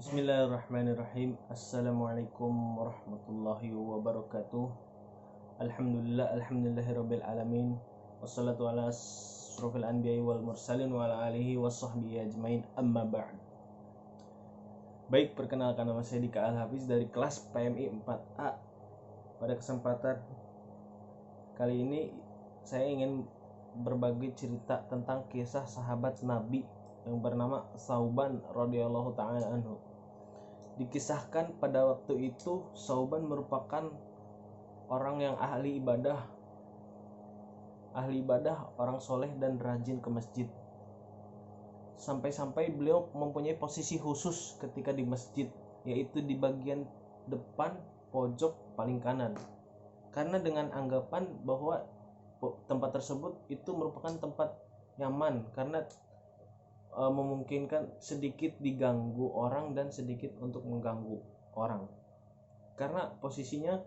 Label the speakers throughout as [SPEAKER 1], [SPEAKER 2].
[SPEAKER 1] Bismillahirrahmanirrahim. Assalamualaikum warahmatullahi wabarakatuh. Alhamdulillahirabbil alamin. Wassalatu ala asrofil anbiya'i wal mursalin wa ala alihi washabbihi ajmain. Amma ba'd. Baik, perkenalkan, nama saya Dika Al-Hafiz dari kelas PMI 4A. Pada kesempatan kali ini saya ingin berbagi cerita tentang kisah sahabat Nabi yang bernama Tsauban radhiyallahu ta'ala anhu. Dikisahkan pada waktu itu Tsauban merupakan orang yang ahli ibadah, orang soleh dan rajin ke masjid. Sampai-sampai beliau mempunyai posisi khusus ketika di masjid, yaitu di bagian depan pojok paling kanan. Karena dengan anggapan bahwa tempat tersebut itu merupakan tempat nyaman karena memungkinkan sedikit diganggu orang dan sedikit untuk mengganggu orang. Karena posisinya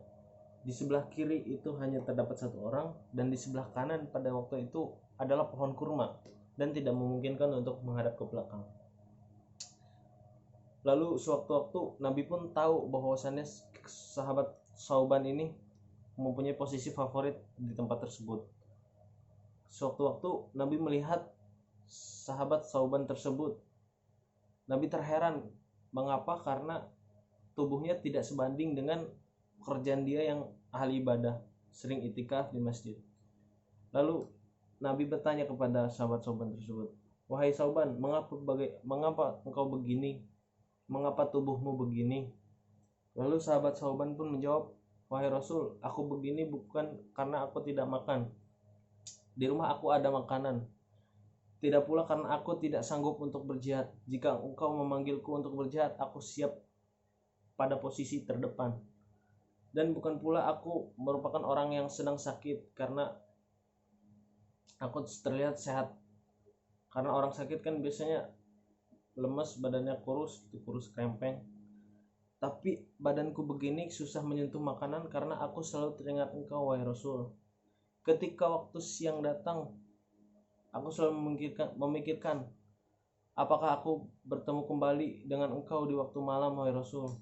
[SPEAKER 1] di sebelah kiri itu hanya terdapat satu orang dan di sebelah kanan pada waktu itu adalah pohon kurma dan tidak memungkinkan untuk menghadap ke belakang. Lalu sewaktu-waktu Nabi pun tahu bahwasannya sahabat Tsauban ini mempunyai posisi favorit di tempat tersebut. Sewaktu-waktu Nabi melihat sahabat Tsauban tersebut, Nabi terheran. Mengapa? Karena tubuhnya tidak sebanding dengan pekerjaan dia yang ahli ibadah, sering itikaf di masjid. Lalu Nabi bertanya kepada sahabat Tsauban tersebut, "Wahai Tsauban, mengapa engkau begini? Mengapa tubuhmu begini?" Lalu sahabat Tsauban pun menjawab, "Wahai Rasul, aku begini bukan karena aku tidak makan. Di rumah aku ada makanan. Tidak pula karena aku tidak sanggup untuk berjihad. Jika engkau memanggilku untuk berjihad, aku siap pada posisi terdepan. Dan bukan pula aku merupakan orang yang sedang sakit karena aku terlihat sehat. Karena orang sakit kan biasanya lemas, badannya kurus krempeng. Tapi badanku begini susah menyentuh makanan karena aku selalu teringat engkau, wahai Rasul. Ketika waktu siang datang, aku selalu memikirkan apakah aku bertemu kembali dengan engkau di waktu malam, wahai Rasul.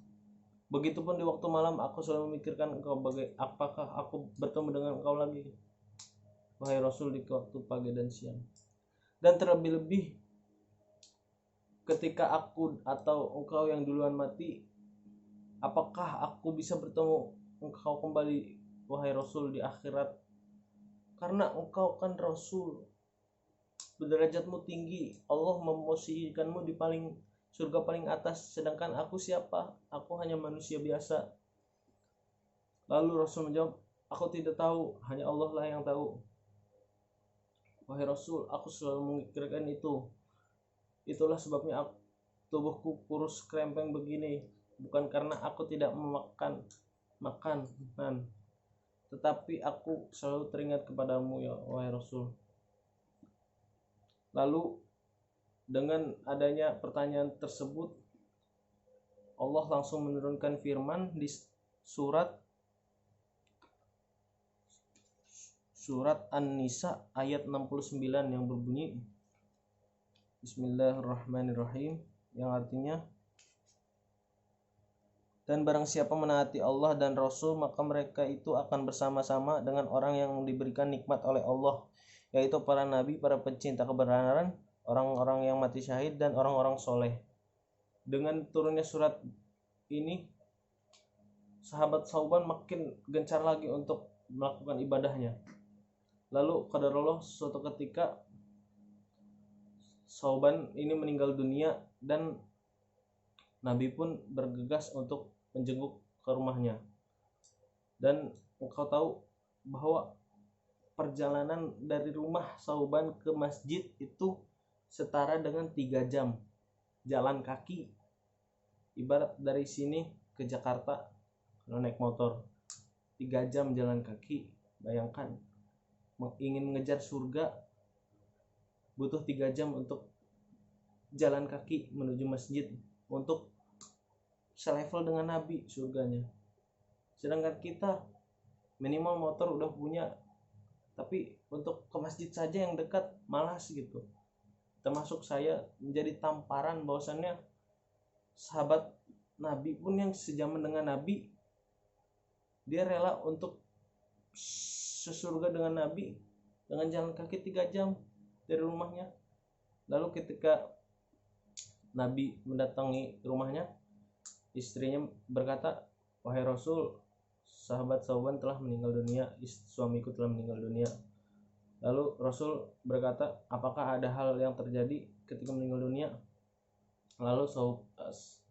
[SPEAKER 1] Begitupun di waktu malam aku selalu memikirkan engkau, apakah aku bertemu dengan engkau lagi, wahai Rasul, di waktu pagi dan siang. Dan terlebih-lebih ketika aku atau engkau yang duluan mati, apakah aku bisa bertemu engkau kembali, wahai Rasul, di akhirat? Karena engkau kan Rasul, derajatmu tinggi, Allah memposisikanmu di surga paling atas, sedangkan aku siapa? Aku hanya manusia biasa. Lalu Rasul menjawab, aku tidak tahu, hanya Allah lah yang tahu. Wahai Rasul, aku selalu memikirkan itu. Itulah sebabnya tubuhku kurus krempeng begini, bukan karena aku tidak memakan makanan, tetapi aku selalu teringat kepadamu, ya wahai Rasul. Lalu dengan adanya pertanyaan tersebut, Allah langsung menurunkan firman di surat An-Nisa ayat 69 yang berbunyi Bismillahirrahmanirrahim, yang artinya, dan barang siapa menaati Allah dan Rasul, maka mereka itu akan bersama-sama dengan orang yang diberikan nikmat oleh Allah, yaitu para nabi, para pencinta kebenaran, orang-orang yang mati syahid, dan orang-orang soleh. Dengan turunnya surat ini, sahabat Tsauban makin gencar lagi untuk melakukan ibadahnya. Lalu qadarullah, suatu ketika Tsauban ini meninggal dunia dan Nabi pun bergegas untuk menjenguk ke rumahnya. Dan engkau tahu bahwa perjalanan dari rumah Tsauban ke masjid itu setara dengan 3 jam jalan kaki. Ibarat dari sini ke Jakarta kalau naik motor 3 jam jalan kaki. Bayangkan, ingin mengejar surga butuh 3 jam untuk jalan kaki menuju masjid untuk selevel dengan Nabi surganya. Sedangkan kita minimal motor udah punya, tapi untuk ke masjid saja yang dekat malas gitu. Termasuk saya menjadi tamparan bahwasannya sahabat Nabi pun yang sejaman dengan Nabi, dia rela untuk sesurga dengan Nabi dengan jalan kaki 3 jam dari rumahnya. Lalu ketika Nabi mendatangi rumahnya, istrinya berkata, "Wahai Rasul, sahabat Sauban telah meninggal dunia, suamiku telah meninggal dunia." Lalu Rasul berkata, "Apakah ada hal yang terjadi ketika meninggal dunia?" Lalu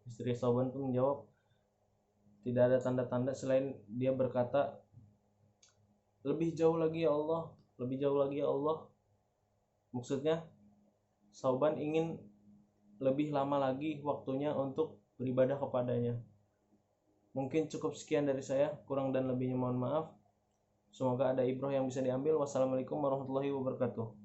[SPEAKER 1] istri Sauban pun menjawab, "Tidak ada tanda-tanda," selain dia berkata, "Lebih jauh lagi ya Allah, lebih jauh lagi ya Allah." Maksudnya Sauban ingin lebih lama lagi waktunya untuk beribadah kepadanya. Mungkin cukup sekian dari saya, kurang dan lebihnya mohon maaf. Semoga ada ibrah yang bisa diambil. Wassalamualaikum warahmatullahi wabarakatuh.